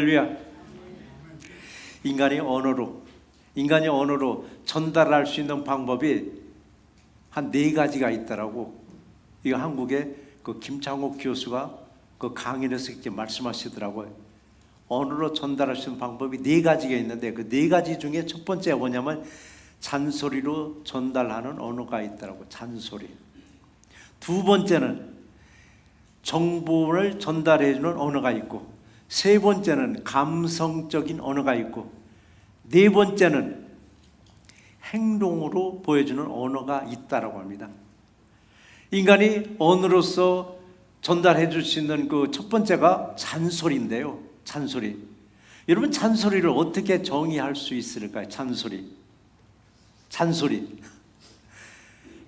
할렐루야. 인간이 언어로 전달할 수 있는 방법이 한 4가지가 있더라고. 이거 한국의 그 김창옥 교수가 그 강연에서 이렇게 말씀하시더라고요. 언어로 전달할 수 있는 방법이 4가지가 있는데 그 4가지 중에 첫 번째가 뭐냐면 잔소리로 전달하는 언어가 있더라고. 잔소리. 두 번째는 정보를 전달해 주는 언어가 있고, 세 번째는 감성적인 언어가 있고, 네 번째는 행동으로 보여주는 언어가 있다라고 합니다. 인간이 언어로서 전달해 줄 수 있는 그 첫 번째가 잔소리인데요. 잔소리. 여러분, 잔소리를 어떻게 정의할 수 있을까요? 잔소리.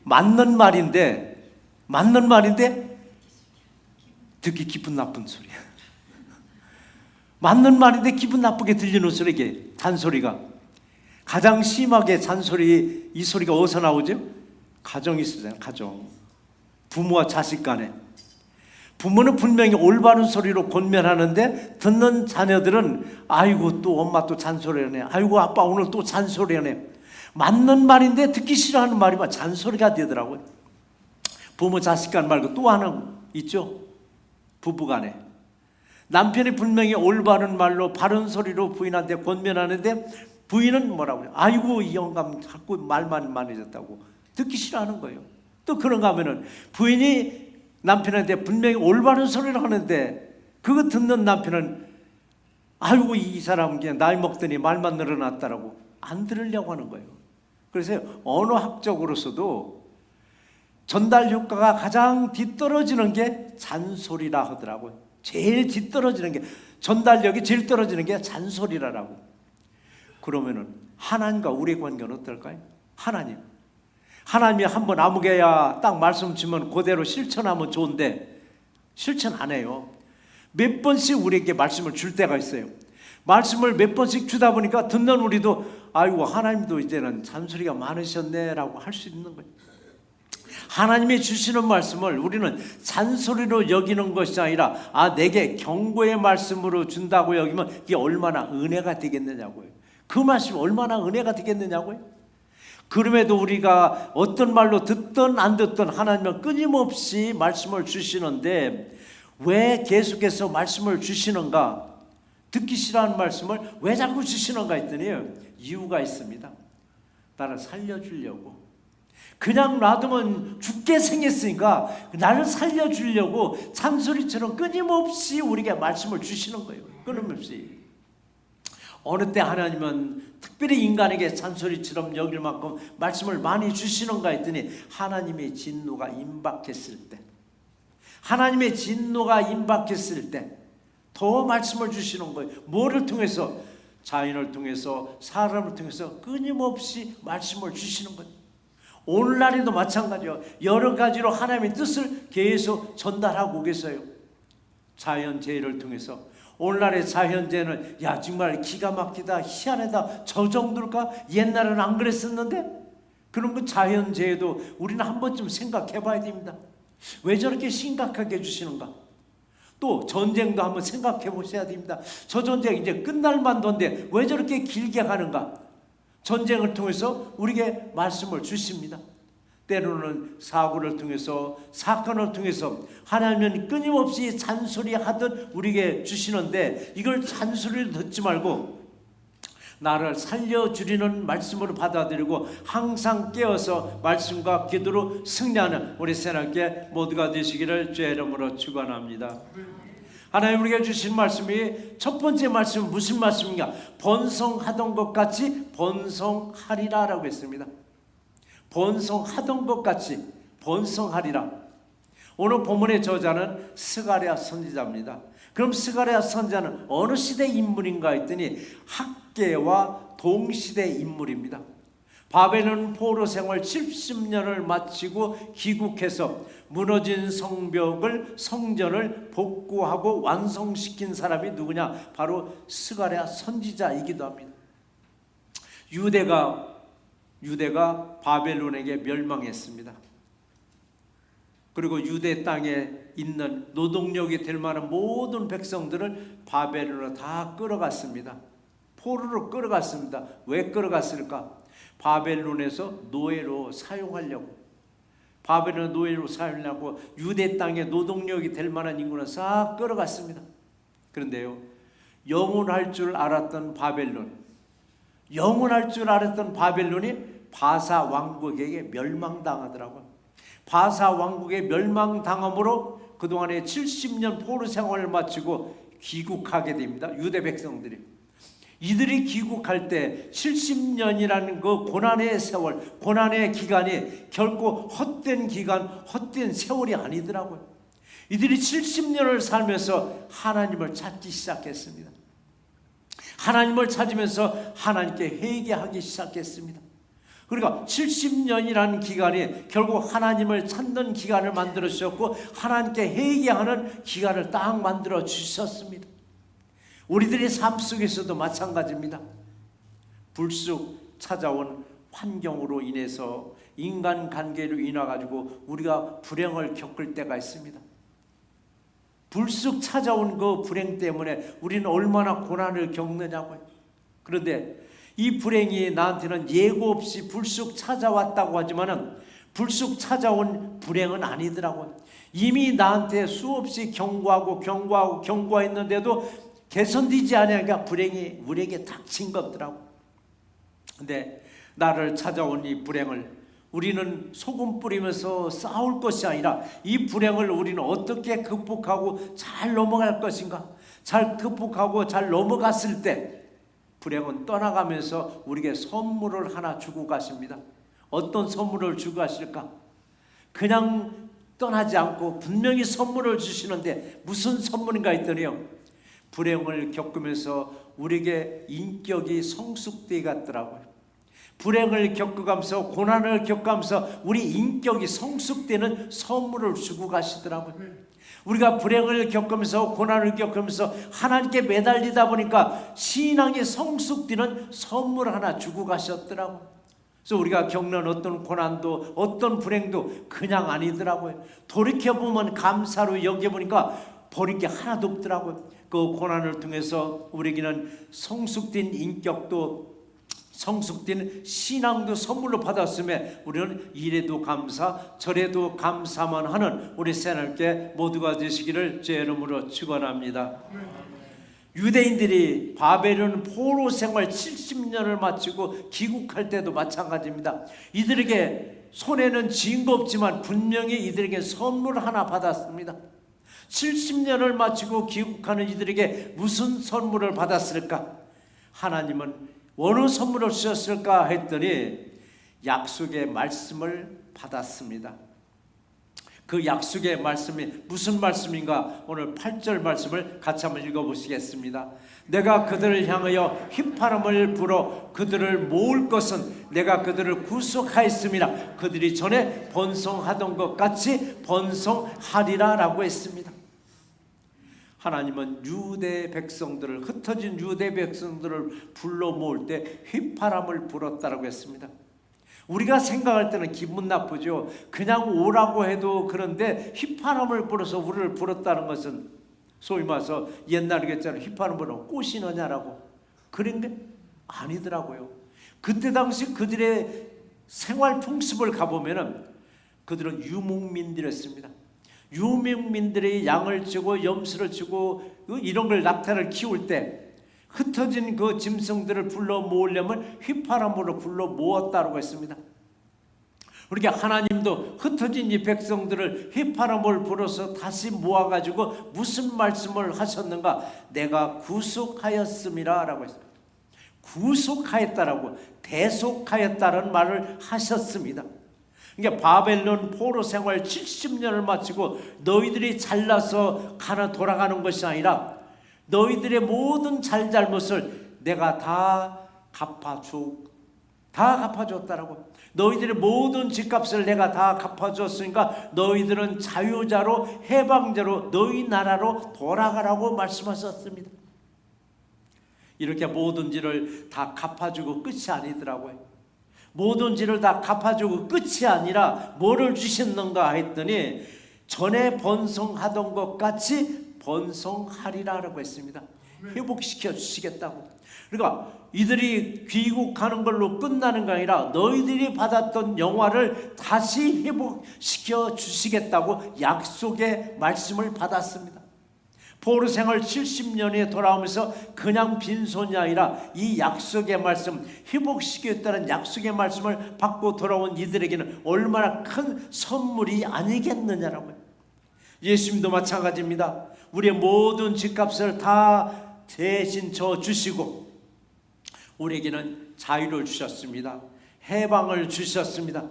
맞는 말인데 듣기 기분 나쁜 소리야. 맞는 말인데 기분 나쁘게 들리는 소리, 이게 잔소리가. 가장 심하게 이 소리가 어디서 나오죠? 가정이 있잖아요. 가정. 부모와 자식 간에. 부모는 분명히 올바른 소리로 권면하는데 듣는 자녀들은 아이고 또 엄마 또 잔소리하네. 아이고 아빠 오늘 또 잔소리하네. 맞는 말인데 듣기 싫어하는 말이 막 잔소리가 되더라고요. 부모 자식 간 말고 또 하나 있죠. 부부 간에. 남편이 분명히 올바른 말로 바른 소리로 부인한테 권면하는데 부인은 뭐라고 해요? 아이고 이 영감 자꾸 말만 많아졌다고 듣기 싫어하는 거예요. 또 그런가 하면은 부인이 남편한테 분명히 올바른 소리를 하는데 그거 듣는 남편은 아이고 이 사람 그냥 나이 먹더니 말만 늘어났다라고 안 들으려고 하는 거예요. 그래서 언어학적으로서도 전달 효과가 가장 뒤떨어지는 게 잔소리라 하더라고요. 제일 뒤떨어지는 게, 전달력이 제일 떨어지는 게 잔소리라고. 그러면은 하나님과 우리의 관계는 어떨까요? 하나님이 한번 아무개야 딱 말씀 주면 그대로 실천하면 좋은데 실천 안 해요. 몇 번씩 우리에게 말씀을 줄 때가 있어요. 말씀을 몇 번씩 주다 보니까 듣는 우리도 아이고 하나님도 이제는 잔소리가 많으셨네 라고 할 수 있는 거예요. 하나님이 주시는 말씀을 우리는 잔소리로 여기는 것이 아니라 내게 경고의 말씀으로 준다고 여기면 이게 얼마나 은혜가 되겠느냐고요. 그 말씀이 얼마나 은혜가 되겠느냐고요. 그럼에도 우리가 어떤 말로 듣든 안 듣든 하나님은 끊임없이 말씀을 주시는데 왜 계속해서 말씀을 주시는가? 듣기 싫어하는 말씀을 왜 자꾸 주시는가 했더니 이유가 있습니다. 나를 살려주려고. 그냥 놔두면 죽게 생겼으니까 나를 살려주려고 잔소리처럼 끊임없이 우리에게 말씀을 주시는 거예요. 끊임없이. 어느 때 하나님은 특별히 인간에게 잔소리처럼 여길 만큼 말씀을 많이 주시는가 했더니 하나님의 진노가 임박했을 때 더 말씀을 주시는 거예요. 뭐를 통해서? 자연을 통해서, 사람을 통해서 끊임없이 말씀을 주시는 거예요. 오늘날에도 마찬가지요. 여러 가지로 하나님의 뜻을 계속 전달하고 계세요. 자연재해를 통해서. 오늘날의 자연재해는 정말 기가 막히다, 희한하다, 저 정도일까? 옛날에는 안 그랬었는데? 그런 그 자연재해도 우리는 한 번쯤 생각해 봐야 됩니다. 왜 저렇게 심각하게 해주시는가? 또 전쟁도 한번 생각해 보셔야 됩니다. 저 전쟁 이제 끝날 만도인데 왜 저렇게 길게 가는가? 전쟁을 통해서 우리에게 말씀을 주십니다. 때로는 사고를 통해서, 사건을 통해서 하나님은 끊임없이 잔소리하듯 우리에게 주시는데 이걸 잔소리를 듣지 말고 나를 살려주리는 말씀으로 받아들이고 항상 깨어서 말씀과 기도로 승리하는 우리 새롭게 모두가 되시기를 주의 이름으로 축원합니다. 하나님 우리에게 주신 말씀이 첫 번째 말씀은 무슨 말씀인가? 번성하던 것 같이 번성하리라 라고 했습니다. 번성하던 것 같이 번성하리라. 오늘 본문의 저자는 스가랴 선지자입니다. 그럼 스가랴 선지자는 어느 시대 인물인가 했더니 학개와 동시대 인물입니다. 바벨론 포로 생활 70년을 마치고 귀국해서 무너진 성전을 복구하고 완성시킨 사람이 누구냐? 바로 스가랴 선지자이기도 합니다. 유대가 바벨론에게 멸망했습니다. 그리고 유대 땅에 있는 노동력이 될 만한 모든 백성들을 바벨론으로 다 끌어갔습니다. 포로로 끌어갔습니다. 왜 끌어갔을까? 바벨론에서 노예로 사용하려고. 바벨론 노예로 사용하려고 유대 땅에 노동력이 될 만한 인구는 싹 끌어갔습니다. 그런데요, 영원할 줄 알았던 바벨론, 영원할 줄 알았던 바벨론이 바사 왕국에게 멸망당하더라고요. 바사 왕국에 멸망당함으로 그동안에 70년 포로 생활을 마치고 귀국하게 됩니다. 유대 백성들이. 이들이 귀국할 때 70년이라는 그 고난의 세월, 고난의 기간이 결코 헛된 기간, 헛된 세월이 아니더라고요. 이들이 70년을 살면서 하나님을 찾기 시작했습니다. 하나님을 찾으면서 하나님께 회개하기 시작했습니다. 그러니까 70년이라는 기간이 결국 하나님을 찾는 기간을 만들어 주셨고 하나님께 회개하는 기간을 딱 만들어 주셨습니다. 우리들의 삶 속에서도 마찬가지입니다. 불쑥 찾아온 환경으로 인해서 인간관계로 인해 가지고 우리가 불행을 겪을 때가 있습니다. 불쑥 찾아온 그 불행 때문에 우리는 얼마나 고난을 겪느냐고요. 그런데 이 불행이 나한테는 예고 없이 불쑥 찾아왔다고 하지만은 불쑥 찾아온 불행은 아니더라고요. 이미 나한테 수없이 경고했는데도 개선되지 않으니까 불행이 우리에게 닥친 것더라고. 근데 나를 찾아온 이 불행을 우리는 소금 뿌리면서 싸울 것이 아니라 이 불행을 우리는 어떻게 극복하고 잘 넘어갈 것인가? 잘 극복하고 잘 넘어갔을 때 불행은 떠나가면서 우리에게 선물을 하나 주고 가십니다. 어떤 선물을 주고 가실까? 그냥 떠나지 않고 분명히 선물을 주시는데 무슨 선물인가 했더니요, 불행을 겪으면서 우리에게 인격이 성숙되어 갔더라고요. 불행을 겪어가면서 고난을 겪으면서 우리 인격이 성숙되는 선물을 주고 가시더라고요. 우리가 불행을 겪으면서 고난을 겪으면서 하나님께 매달리다 보니까 신앙이 성숙되는 선물 하나 주고 가셨더라고요. 그래서 우리가 겪는 어떤 고난도 어떤 불행도 그냥 아니더라고요. 돌이켜보면 감사로 여겨보니까 버릴 게 하나도 없더라고요. 그 고난을 통해서 우리에게는 성숙된 인격도 성숙된 신앙도 선물로 받았음에 우리는 이래도 감사 저래도 감사만 하는 우리 새날께 모두가 되시기를 제 이름으로 축원합니다. 유대인들이 바벨론 포로 생활 70년을 마치고 귀국할 때도 마찬가지입니다. 이들에게 손에는 쥔 거 없지만 분명히 이들에게 선물 하나 받았습니다. 70년을 마치고 귀국하는 이들에게 무슨 선물을 받았을까? 하나님은 어느 선물을 주셨을까 했더니 약속의 말씀을 받았습니다. 그 약속의 말씀이 무슨 말씀인가? 오늘 8절 말씀을 같이 한번 읽어보시겠습니다. 내가 그들을 향하여 휘파람을 불어 그들을 모을 것은 내가 그들을 구속하였음이라. 그들이 전에 번성하던 것 같이 번성하리라 라고 했습니다. 하나님은 유대 백성들을, 흩어진 유대 백성들을 불러 모을 때 휘파람을 불었다라고 했습니다. 우리가 생각할 때는 기분 나쁘죠. 그냥 오라고 해도 그런데 휘파람을 불어서 우리를 불었다는 것은 소위 말해서 옛날에 그랬잖아요. 휘파람 불어 꽃이 너냐라고. 그런 게 아니더라고요. 그때 당시 그들의 생활 풍습을 가보면은 그들은 유목민들이었습니다. 유목민들이 양을 치고 염소를 치고 이런 걸 낙타를 키울 때 흩어진 그 짐승들을 불러 모으려면 휘파람으로 불러 모았다고 했습니다. 그러니까 하나님도 흩어진 이 백성들을 휘파람을 불어서 다시 모아가지고 무슨 말씀을 하셨는가? 내가 구속하였음이라 라고 했습니다. 구속하였다라고, 대속하였다는 말을 하셨습니다. 그러니까 바벨론 포로 생활 70년을 마치고 너희들이 잘나서 돌아가는 것이 아니라 너희들의 모든 잘잘못을 내가 다 갚아줬다라고. 너희들의 모든 집값을 내가 다 갚아줬으니까 너희들은 자유자로 해방자로 너희 나라로 돌아가라고 말씀하셨습니다. 이렇게 모든 죄를 다 갚아주고 끝이 아니더라고요. 모든 죄를 다 갚아주고 끝이 아니라 뭐를 주셨는가 했더니 전에 번성하던 것 같이 번성하리라라고 했습니다. 회복시켜 주시겠다고. 그러니까 이들이 귀국하는 걸로 끝나는 게 아니라 너희들이 받았던 영화를 다시 회복시켜 주시겠다고 약속의 말씀을 받았습니다. 포로 생활 70년에 돌아오면서 그냥 빈손이 아니라 이 약속의 말씀, 회복시키겠다는 약속의 말씀을 받고 돌아온 이들에게는 얼마나 큰 선물이 아니겠느냐라고요. 예수님도 마찬가지입니다. 우리의 모든 집값을 다 대신 져 주시고 우리에게는 자유를 주셨습니다. 해방을 주셨습니다.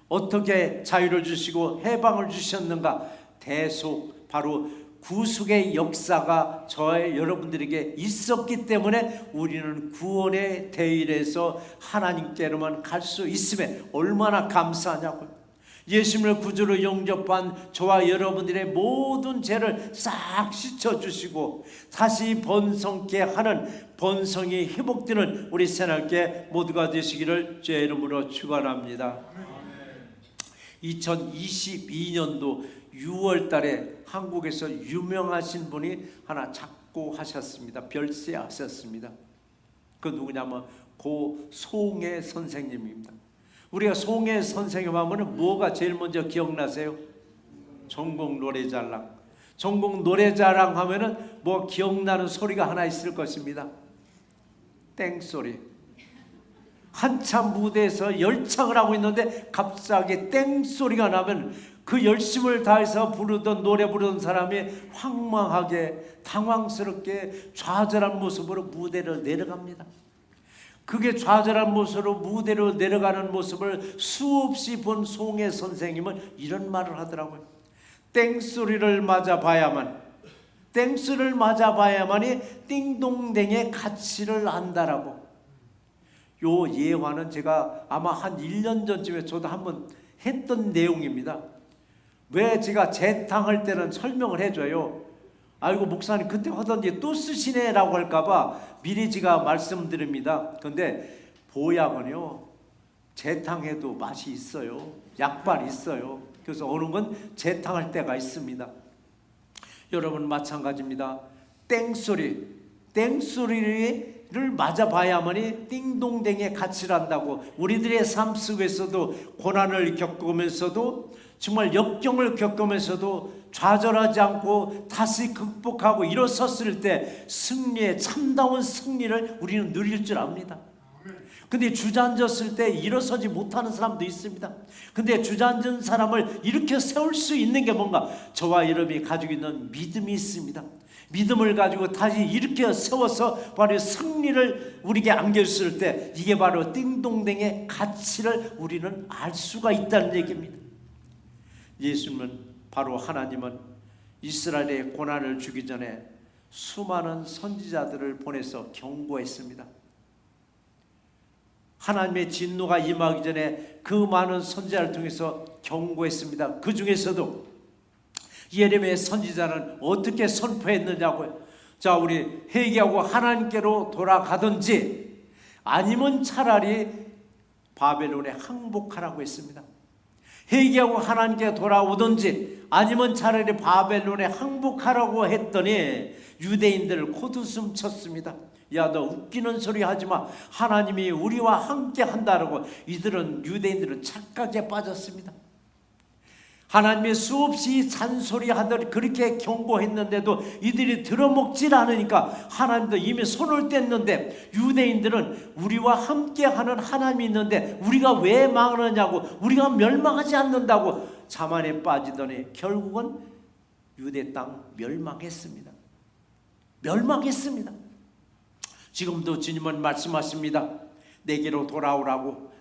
어떻게 자유를 주시고 해방을 주셨는가? 대속, 바로 구속의 역사가 저의 여러분들에게 있었기 때문에 우리는 구원의 대일에서 하나님께로만 갈 수 있음에 얼마나 감사하냐고요. 예수님을 구주로 영접한 저와 여러분들의 모든 죄를 싹 씻어주시고 다시 번성케 하는 번성이 회복되는 우리 새날께 모두가 되시기를 주의 이름으로 축원합니다. 2022년도 6월 달에 한국에서 유명하신 분이 하나 작곡하셨습니다. 별세하셨습니다. 그 누구냐면 고 송해 선생님입니다. 우리가 송해 선생님 하면 뭐가 제일 먼저 기억나세요? 전국 노래자랑. 전국 노래자랑 하면은 뭐 기억나는 소리가 하나 있을 것입니다. 땡소리. 한참 무대에서 열창을 하고 있는데 갑자기 땡소리가 나면 그 열심을 다해서 부르던 노래 부르던 사람이 황망하게 당황스럽게 좌절한 모습으로 무대를 내려갑니다. 그게 좌절한 모습으로 무대로 내려가는 모습을 수없이 본 송해 선생님은 이런 말을 하더라고요. 땡소리를 맞아봐야만이 띵동댕의 가치를 안다라고. 요 예화는 제가 아마 한 1년 전쯤에 저도 한번 했던 내용입니다. 왜 제가 재탕할 때는 설명을 해줘요. 아이고 목사님 그때 하던 일 또 쓰시네 라고 할까봐 미리 제가 말씀드립니다. 근데 보약은요 재탕해도 맛이 있어요. 약발이 있어요. 그래서 어느 건 재탕할 때가 있습니다. 여러분 마찬가지입니다. 땡소리를 맞아봐야만이 띵동댕의 가치를 안다고. 우리들의 삶 속에서도 고난을 겪으면서도 정말 역경을 겪으면서도 좌절하지 않고 다시 극복하고 일어섰을 때 승리의 참다운 승리를 우리는 누릴 줄 압니다. 근데 주저앉았을 때 일어서지 못하는 사람도 있습니다. 근데 주저앉은 사람을 일으켜 세울 수 있는 게 뭔가? 저와 여러분이 가지고 있는 믿음이 있습니다. 믿음을 가지고 다시 일으켜 세워서 바로 승리를 우리에게 안겨줬을 때 이게 바로 띵동댕의 가치를 우리는 알 수가 있다는 얘기입니다. 예수님은 바로 하나님은 이스라엘의 고난을 주기 전에 수많은 선지자들을 보내서 경고했습니다. 하나님의 진노가 임하기 전에 그 많은 선지자를 통해서 경고했습니다. 그 중에서도 예레미야 선지자는 어떻게 선포했느냐고요. 자, 우리 회개하고 하나님께로 돌아가든지 아니면 차라리 바벨론에 항복하라고 했습니다. 회개하고 하나님께 돌아오든지 아니면 차라리 바벨론에 항복하라고 했더니 유대인들을 코웃음 쳤습니다. 야, 너 웃기는 소리 하지마. 하나님이 우리와 함께 한다라고. 유대인들은 착각에 빠졌습니다. 하나님이 수없이 잔소리하듯 그렇게 경고했는데도 이들이 들어먹질 않으니까 하나님도 이미 손을 뗐는데 유대인들은 우리와 함께하는 하나님이 있는데 우리가 왜 망하느냐고, 우리가 멸망하지 않는다고 자만에 빠지더니 결국은 유대 땅 멸망했습니다. 지금도 주님은 말씀하십니다. 내게로 돌아오라고.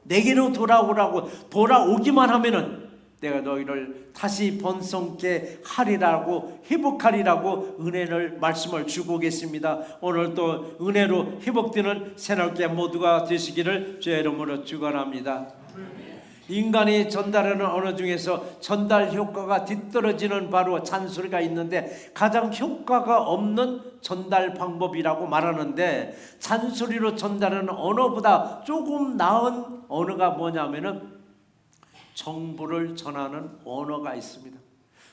돌아오기만 하면은 내가 너희를 다시 번성케 하리라고, 회복하리라고 은혜를 말씀을 주고 계십니다. 오늘 또 은혜로 회복되는 새날개 모두가 되시기를 주의 이름으로 축원합니다. 인간이 전달하는 언어 중에서 전달 효과가 뒤떨어지는 바로 잔소리가 있는데 가장 효과가 없는 전달 방법이라고 말하는데, 잔소리로 전달하는 언어보다 조금 나은 언어가 뭐냐면은 정보를 전하는 언어가 있습니다.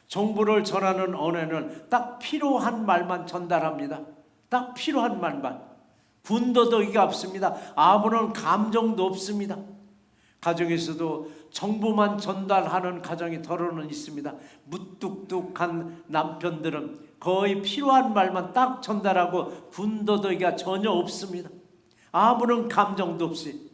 정보를 전하는 언어는 딱 필요한 말만 전달합니다. 딱 필요한 말만. 군더더기가 없습니다. 아무런 감정도 없습니다. 가정에서도 정보만 전달하는 가정이 더러는 있습니다. 무뚝뚝한 남편들은 거의 필요한 말만 딱 전달하고 군더더기가 전혀 없습니다. 아무런 감정도 없이.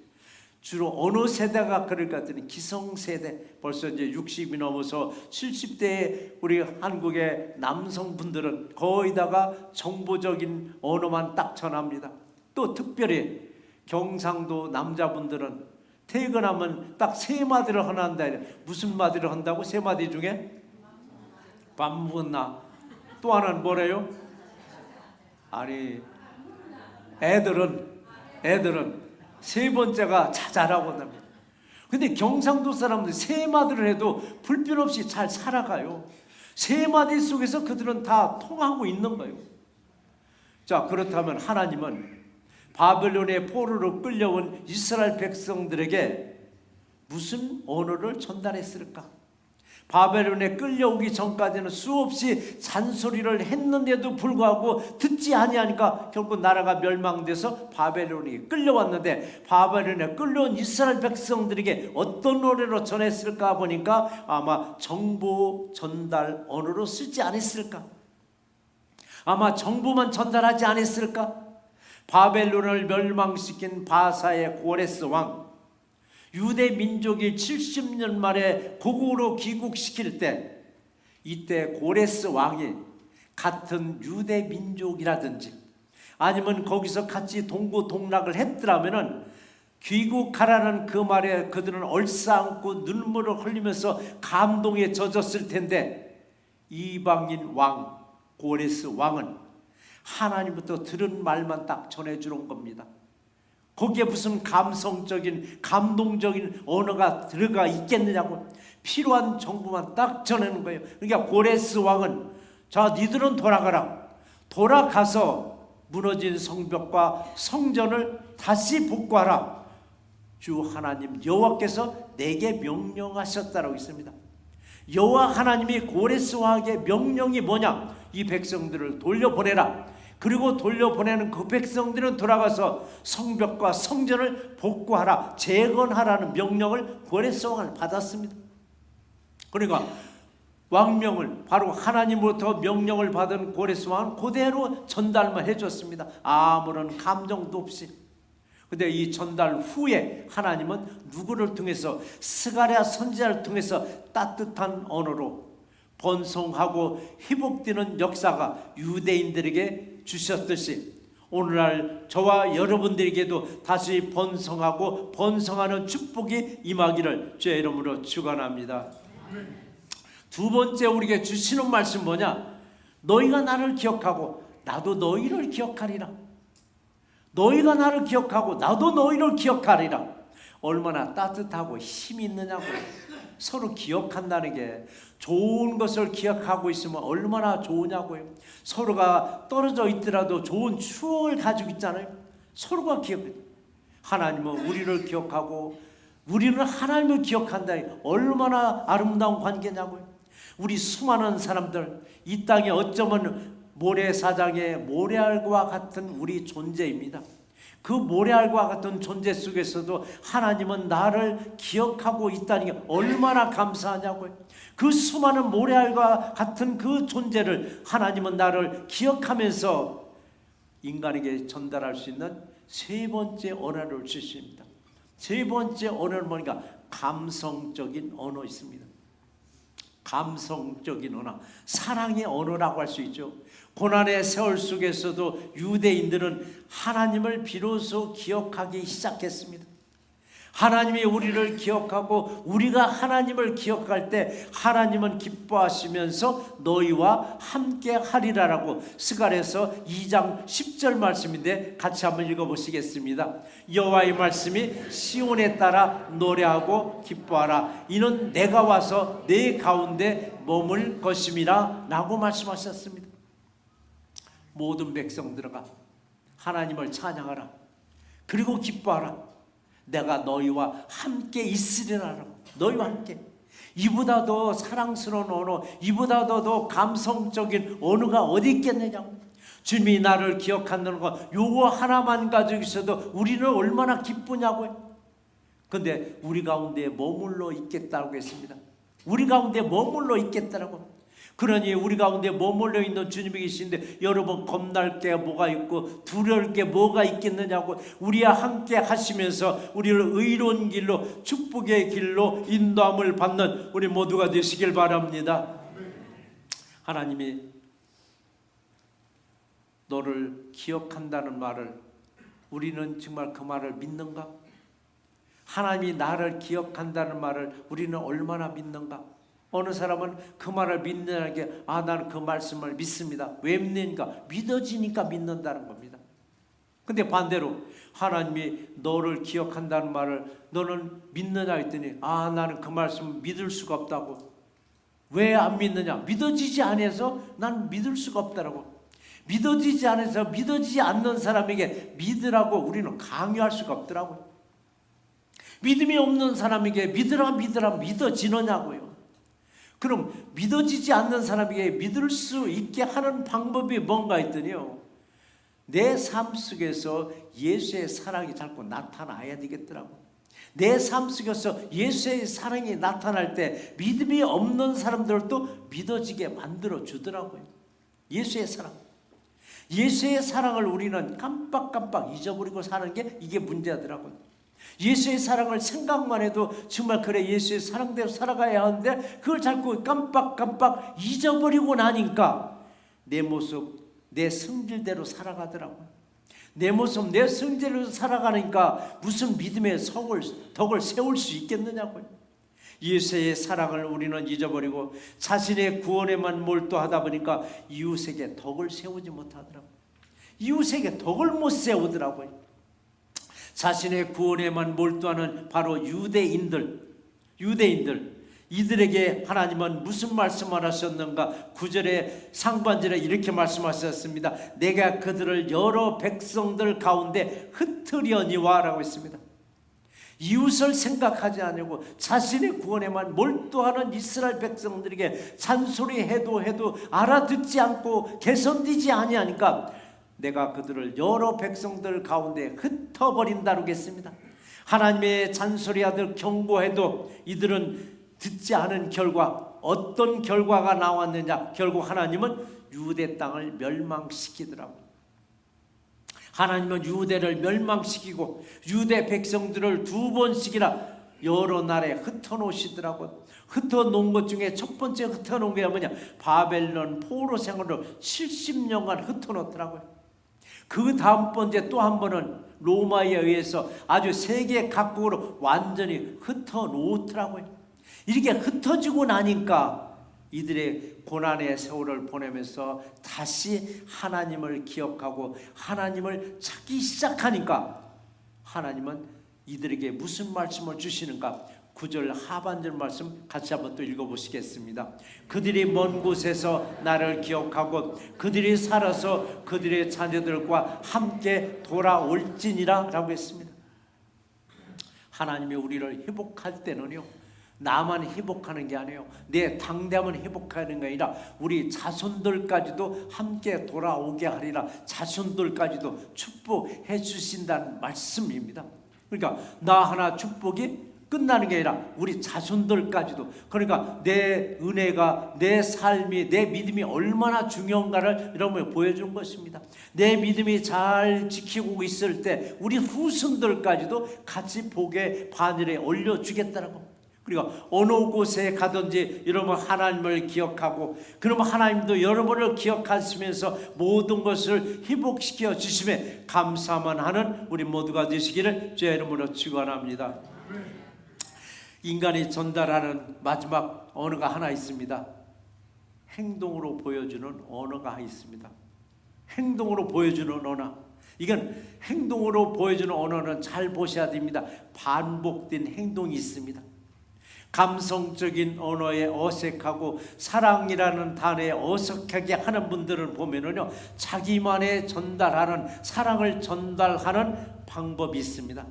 주로 어느 세대가 그럴 것 같으니 기성세대, 벌써 이제 60이 넘어서 70대의 우리 한국의 남성분들은 거의 다가 정보적인 언어만 딱 전합니다. 또 특별히 경상도 남자분들은 퇴근하면 딱 세 마디를 하는다. 무슨 마디를 한다고? 세 마디 중에? 밥 먹었나? 또 하나는 뭐래요? 아니, 애들은 세 번째가 자자라고 합니다. 근데 경상도 사람들 세 마디를 해도 불편 없이 잘 살아가요. 세 마디 속에서 그들은 다 통하고 있는 거예요. 자, 그렇다면 하나님은 바벨론의 포로로 끌려온 이스라엘 백성들에게 무슨 언어를 전달했을까? 바벨론에 끌려오기 전까지는 수없이 잔소리를 했는데도 불구하고 듣지 아니하니까 결국 나라가 멸망돼서 바벨론이 끌려왔는데, 바벨론에 끌려온 이스라엘 백성들에게 어떤 노래로 전했을까 보니까 아마 정보 전달 언어로 쓰지 않았을까? 아마 정보만 전달하지 않았을까? 바벨론을 멸망시킨 바사의 고레스 왕, 유대 민족이 70년 만에 고국으로 귀국시킬 때, 이때 고레스 왕이 같은 유대 민족이라든지 아니면 거기서 같이 동고동락을 했더라면은 귀국하라는 그 말에 그들은 얼싸안고 눈물을 흘리면서 감동에 젖었을 텐데, 이방인 왕 고레스 왕은 하나님부터 들은 말만 딱 전해주는 겁니다. 거기에 무슨 감성적인 감동적인 언어가 들어가 있겠느냐고, 필요한 정보만 딱 전하는 거예요. 그러니까 고레스 왕은 자, 니들은 돌아가라. 돌아가서 무너진 성벽과 성전을 다시 복구하라. 주 하나님 여호와께서 내게 명령하셨다라고 있습니다. 여호와 하나님이 고레스 왕에게 명령이 뭐냐? 이 백성들을 돌려보내라. 그리고 돌려보내는 그 백성들은 돌아가서 성벽과 성전을 복구하라, 재건하라는 명령을 고레스 왕은 받았습니다. 그러니까 왕명을, 바로 하나님으로부터 명령을 받은 고레스 왕은 그대로 전달만 해줬습니다. 아무런 감정도 없이. 근데 이 전달 후에 하나님은 누구를 통해서, 스가랴 선지자를 통해서 따뜻한 언어로 번성하고 회복되는 역사가 유대인들에게 주셨듯이 오늘날 저와 여러분들에게도 다시 번성하고 번성하는 축복이 임하기를 주의 이름으로 축원합니다. 두 번째 우리에게 주시는 말씀 뭐냐? 너희가 나를 기억하고 나도 너희를 기억하리라. 너희가 나를 기억하고 나도 너희를 기억하리라. 얼마나 따뜻하고 힘이 있느냐고요. 서로 기억한다는 게, 좋은 것을 기억하고 있으면 얼마나 좋으냐고요. 서로가 떨어져 있더라도 좋은 추억을 가지고 있잖아요. 서로가 기억해요. 하나님은 우리를 기억하고 우리는 하나님을 기억한다. 얼마나 아름다운 관계냐고요. 우리 수많은 사람들, 이 땅에 어쩌면 모래사장의 모래알과 같은 우리 존재입니다. 그 모래알과 같은 존재 속에서도 하나님은 나를 기억하고 있다는 게 얼마나 감사하냐고요. 그 수많은 모래알과 같은 그 존재를 하나님은 나를 기억하면서 인간에게 전달할 수 있는 세 번째 언어를 주십니다. 세 번째 언어는 뭐니까? 감성적인 언어 있습니다. 감성적인 언어, 사랑의 언어라고 할 수 있죠. 고난의 세월 속에서도 유대인들은 하나님을 비로소 기억하기 시작했습니다. 하나님이 우리를 기억하고 우리가 하나님을 기억할 때 하나님은 기뻐하시면서 너희와 함께 하리라라고 스가랴서 2장 10절 말씀인데 같이 한번 읽어보시겠습니다. 여호와의 말씀이 시온에 따라 노래하고 기뻐하라. 이는 내가 와서 내 가운데 머물 것임이라 라고 말씀하셨습니다. 모든 백성들아 하나님을 찬양하라. 그리고 기뻐하라. 내가 너희와 함께 있으리라. 너희와 함께. 이보다 더 사랑스러운 언어, 이보다 더 감성적인 언어가 어디 있겠느냐고. 주님이 나를 기억한다는 거, 요거 하나만 가지고 있어도 우리는 얼마나 기쁘냐고요. 근데 우리 가운데 머물러 있겠다고 했습니다. 우리 가운데 머물러 있겠다라고. 그러니 우리 가운데 머물러 있는 주님이 계신데 여러분 겁날 게 뭐가 있고 두려울 게 뭐가 있겠느냐고. 우리와 함께 하시면서 우리를 의로운 길로, 축복의 길로 인도함을 받는 우리 모두가 되시길 바랍니다. 하나님이 너를 기억한다는 말을, 우리는 정말 그 말을 믿는가? 하나님이 나를 기억한다는 말을 우리는 얼마나 믿는가? 어느 사람은 그 말을 믿는다는 게, 나는 그 말씀을 믿습니다. 왜 믿는가? 믿어지니까 믿는다는 겁니다. 근데 반대로 하나님이 너를 기억한다는 말을 너는 믿느냐 했더니, 나는 그 말씀을 믿을 수가 없다고. 왜 안 믿느냐? 믿어지지 않아서 난 믿을 수가 없다라고. 믿어지지 않아서 믿어지지 않는 사람에게 믿으라고 우리는 강요할 수가 없더라고요. 믿음이 없는 사람에게 믿으라 믿어지느냐고요. 그럼 믿어지지 않는 사람에게 믿을 수 있게 하는 방법이 뭔가 했더니요, 내 삶 속에서 예수의 사랑이 자꾸 나타나야 되겠더라고요. 내 삶 속에서 예수의 사랑이 나타날 때 믿음이 없는 사람들도 믿어지게 만들어 주더라고요. 예수의 사랑. 예수의 사랑을 우리는 깜빡깜빡 잊어버리고 사는 게 이게 문제더라고요. 예수의 사랑을 생각만 해도 정말 그래 예수의 사랑대로 살아가야 하는데 그걸 자꾸 깜빡깜빡 잊어버리고 나니까 내 모습, 내 성질대로 살아가더라고요. 내 모습, 내 성질대로 살아가니까 무슨 믿음의 덕을 세울 수 있겠느냐고요. 예수의 사랑을 우리는 잊어버리고 자신의 구원에만 몰두하다 보니까 이웃에게 덕을 세우지 못하더라고요. 이웃에게 덕을 못 세우더라고요. 자신의 구원에만 몰두하는 바로 유대인들, 이들에게 하나님은 무슨 말씀을 하셨는가? 9절에 상반절에 이렇게 말씀하셨습니다. 내가 그들을 여러 백성들 가운데 흩으려니와 라고 했습니다. 이웃을 생각하지 않고 자신의 구원에만 몰두하는 이스라엘 백성들에게 잔소리해도 알아듣지 않고 개선되지 아니하니까 내가 그들을 여러 백성들 가운데 흩어버린다고 했습니다. 하나님의 잔소리하듯 경고해도 이들은 듣지 않은 결과, 어떤 결과가 나왔느냐? 결국 하나님은 유대 땅을 멸망시키더라고요. 하나님은 유대를 멸망시키고 유대 백성들을 2번씩이나 여러 나라에 흩어놓으시더라고요. 흩어놓은 것 중에 첫 번째 흩어놓은 게 뭐냐? 바벨론 포로 생활로 70년간 흩어놓더라고요. 그 다음 번째 또 한 번은 로마에 의해서 아주 세계 각국으로 완전히 흩어놓더라고요. 이렇게 흩어지고 나니까 이들의 고난의 세월을 보내면서 다시 하나님을 기억하고 하나님을 찾기 시작하니까 하나님은 이들에게 무슨 말씀을 주시는가? 9절 하반절 말씀 같이 한번 또 읽어보시겠습니다. 그들이 먼 곳에서 나를 기억하고 그들이 살아서 그들의 자녀들과 함께 돌아올지니라 라고 했습니다. 하나님이 우리를 회복할 때는요, 나만 회복하는 게 아니에요. 내 당대만 회복하는 게 아니라 우리 자손들까지도 함께 돌아오게 하리라. 자손들까지도 축복해 주신다는 말씀입니다. 그러니까 나 하나 축복이 끝나는 게 아니라 우리 자손들까지도, 그러니까 내 은혜가, 내 삶이, 내 믿음이 얼마나 중요한가를 여러분 보여주는 것입니다. 내 믿음이 잘 지키고 있을 때 우리 후손들까지도 같이 복의 바늘에 올려주겠다라고. 그리고 어느 곳에 가든지 여러분 하나님을 기억하고, 그러면 하나님도 여러분을 기억하시면서 모든 것을 회복시켜 주심에 감사만 하는 우리 모두가 되시기를 주의 이름으로 축원합니다. 인간이 전달하는 마지막 언어가 하나 있습니다. 행동으로 보여주는 언어가 있습니다. 행동으로 보여주는 언어. 이건 행동으로 보여주는 언어는 잘 보셔야 됩니다. 반복된 행동이 있습니다. 감성적인 언어에 어색하고 사랑이라는 단어에 어색하게 하는 분들을 보면은요, 자기만의 전달하는, 사랑을 전달하는 방법이 있습니다.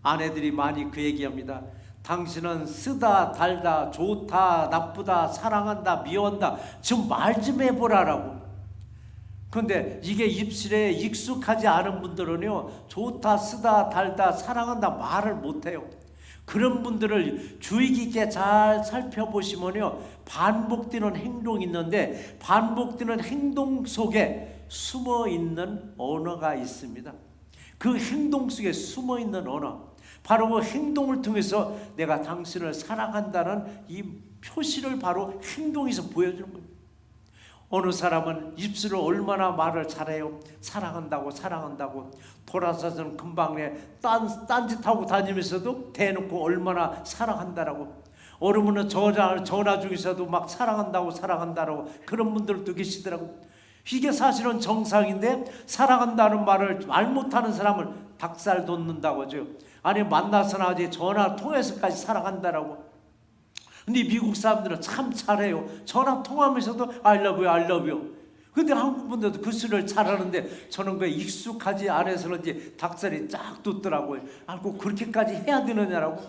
아내들이 많이 그 얘기합니다. 당신은 쓰다 달다 좋다 나쁘다 사랑한다 미워한다 좀 말 좀 해보라라고. 근데 이게 입술에 익숙하지 않은 분들은요, 좋다 쓰다 달다 사랑한다 말을 못해요. 그런 분들을 주의 깊게 잘 살펴보시면요, 반복되는 행동이 있는데 반복되는 행동 속에 숨어있는 언어가 있습니다. 그 행동 속에 숨어있는 언어, 바로 그 행동을 통해서 내가 당신을 사랑한다는 이 표시를 바로 행동에서 보여주는 거예요. 어느 사람은 입술로 얼마나 말을 잘해요. 사랑한다고 사랑한다고. 돌아서서는 금방 딴짓하고 다니면서도 대놓고 얼마나 사랑한다라고. 어르면은 전화 중에서도 막 사랑한다고 사랑한다라고 그런 분들도 계시더라고. 이게 사실은 정상인데 사랑한다는 말을 말 못하는 사람을 닭살 돋는다고 하죠. 아니 만나서나 이제 전화 통해서까지 사랑한다라고. 근데 미국 사람들은 참 잘해요. 전화 통화하면서도 I love you, I love you. 근데 한국 분들도 그 소리를 잘하는데 저는 그게 익숙하지 않아서는지 닭살이 쫙 돋더라고요. 꼭 그렇게까지 해야 되느냐라고.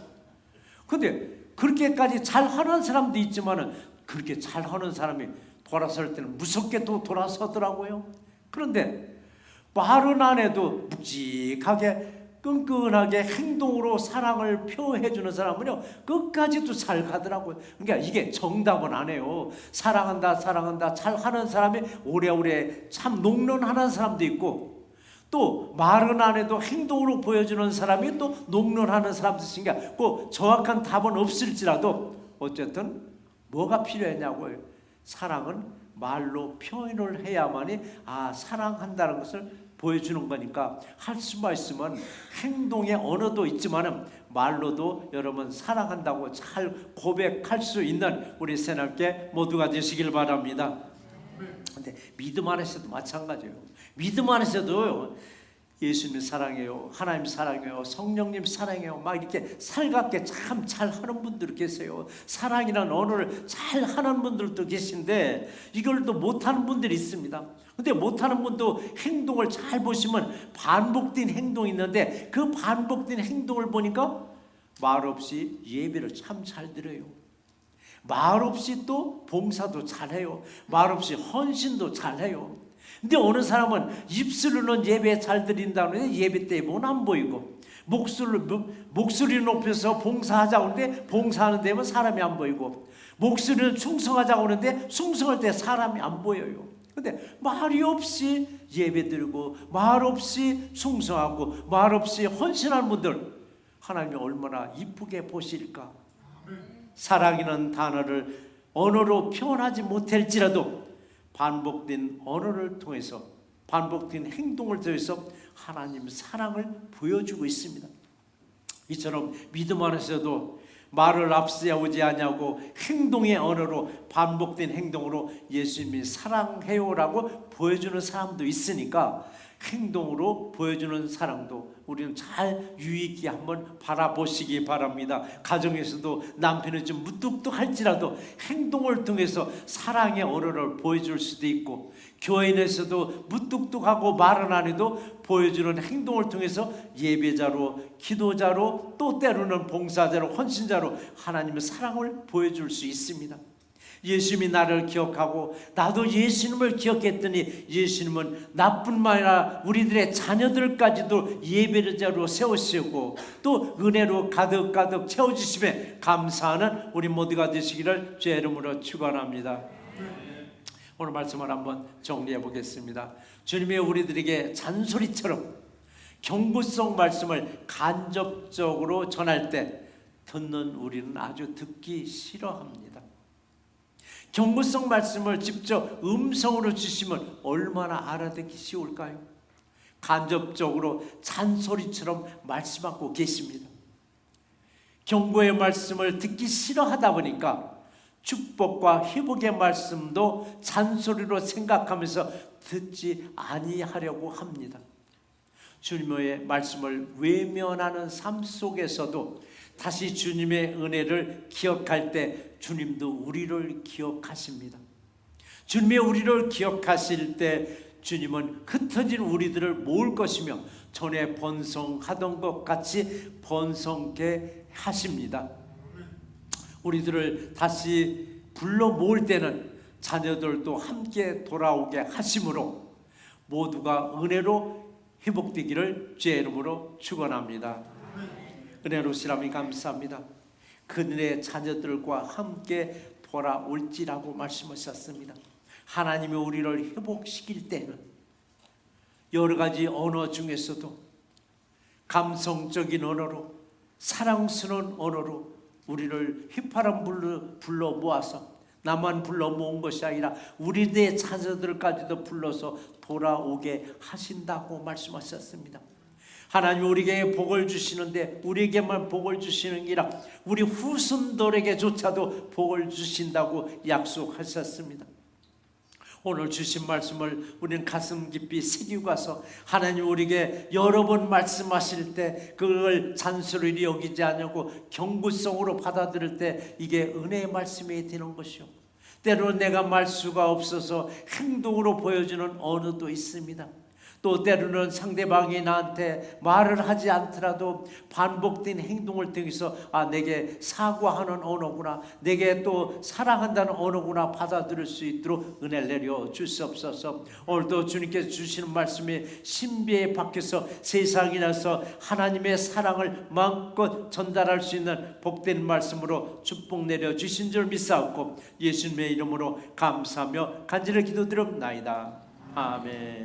근데 그렇게까지 잘하는 사람도 있지만은 그렇게 잘하는 사람이 돌아설 때는 무섭게 또 돌아서더라고요. 그런데 말은 안 해도 묵직하게 끈끈하게 행동으로 사랑을 표해주는 사람은요 끝까지도 잘 가더라고요. 그러니까 이게 정답은 아니에요. 사랑한다 사랑한다 잘하는 사람이 오래오래 참 녹론하는 사람도 있고, 또 말은 안 해도 행동으로 보여주는 사람이 또 녹론하는 사람도 있으니까 그 정확한 답은 없을지라도 어쨌든 뭐가 필요했냐고요. 사랑은 말로 표현을 해야만이 사랑한다는 것을 보여주는 거니까 할 수만 있으면 행동의 언어도 있지만은 말로도 여러분 사랑한다고 잘 고백할 수 있는 우리 새날께 모두가 되시길 바랍니다. 근데 믿음 안에서도 마찬가지예요. 믿음 안에서도 예수님 사랑해요, 하나님 사랑해요, 성령님 사랑해요 막 이렇게 살갑게 참 잘하는 분들 계세요. 사랑이라는 언어를 잘하는 분들도 계신데 이걸 또 못하는 분들이 있습니다. 근데 못하는 분도 행동을 잘 보시면 반복된 행동이 있는데 그 반복된 행동을 보니까 말없이 예배를 참 잘 드려요. 말없이 또 봉사도 잘해요. 말없이 헌신도 잘해요. 근데 어느 사람은 입술로는 예배 잘 드린다는데 예배 때 보면 안 보이고, 목소리를 높여서 봉사하자고 하는데 봉사하는 데면 사람이 안 보이고, 목소리를 충성하자고 하는데 충성할 때 사람이 안 보여요. 근데 말이 없이 예배 드리고 말 없이 충성하고 말 없이 헌신하는 분들 하나님이 얼마나 이쁘게 보실까. 사랑이라는 단어를 언어로 표현하지 못할지라도 반복된 언어를 통해서 반복된 행동을 통해서 하나님 사랑을 보여주고 있습니다. 이처럼 믿음 안에서도 말을 앞세우지 않냐고 행동의 언어로 반복된 행동으로 예수님이 사랑해요라고 보여주는 사람도 있으니까 행동으로 보여주는 사랑도 우리는 잘 유익히 한번 바라보시기 바랍니다. 가정에서도 남편이 좀 무뚝뚝할지라도 행동을 통해서 사랑의 언어를 보여줄 수도 있고, 교회에서도 무뚝뚝하고 말은 안 해도 보여주는 행동을 통해서 예배자로, 기도자로, 또 때로는 봉사자로, 헌신자로 하나님의 사랑을 보여줄 수 있습니다. 예수님이 나를 기억하고 나도 예수님을 기억했더니 예수님은 나뿐만 아니라 우리들의 자녀들까지도 예배자로 세우시고 또 은혜로 가득가득 채워주심에 감사하는 우리 모두가 되시기를 주의 이름으로 축원합니다. 오늘 말씀을 한번 정리해 보겠습니다. 주님이 우리들에게 잔소리처럼 경고성 말씀을 간접적으로 전할 때 듣는 우리는 아주 듣기 싫어합니다. 경고성 말씀을 직접 음성으로 주시면 얼마나 알아듣기 쉬울까요? 간접적으로 잔소리처럼 말씀하고 계십니다. 경고의 말씀을 듣기 싫어하다 보니까 축복과 회복의 말씀도 잔소리로 생각하면서 듣지 아니하려고 합니다. 주님의 말씀을 외면하는 삶 속에서도 다시 주님의 은혜를 기억할 때 주님도 우리를 기억하십니다. 주님이 우리를 기억하실 때 주님은 흩어진 우리들을 모을 것이며 전에 번성하던 것 같이 번성케 하십니다. 우리들을 다시 불러 모을 때는 자녀들도 함께 돌아오게 하심으로 모두가 은혜로 회복되기를 주의 이름으로 축원합니다. 은혜로우시라니 감사합니다. 그들의 자녀들과 함께 돌아올지라고 말씀하셨습니다. 하나님이 우리를 회복시킬 때는 여러 가지 언어 중에서도 감성적인 언어로, 사랑스러운 언어로 우리를 휘파람 불러 모아서 나만 불러 모은 것이 아니라 우리의 자녀들까지도 불러서 돌아오게 하신다고 말씀하셨습니다. 하나님 우리에게 복을 주시는데 우리에게만 복을 주시는 게 아니라 우리 후손들에게조차도 복을 주신다고 약속하셨습니다. 오늘 주신 말씀을 우리는 가슴 깊이 새기고 가서 하나님 우리에게 여러 번 말씀하실 때 그걸 잔소리로 여기지 않고 경구성으로 받아들일 때 이게 은혜의 말씀이 되는 것이요. 때로는 내가 말 수가 없어서 행동으로 보여주는 언어도 있습니다. 또 때로는 상대방이 나한테 말을 하지 않더라도 반복된 행동을 통해서 내게 사과하는 언어구나, 내게 또 사랑한다는 언어구나 받아들일 수 있도록 은혜를 내려 주시옵소서. 오늘도 주님께서 주시는 말씀이 신비에 박혀서 세상이라서 하나님의 사랑을 마음껏 전달할 수 있는 복된 말씀으로 축복 내려 주신 줄 믿사옵고 예수님의 이름으로 감사하며 간절히 기도드립나이다. 아멘.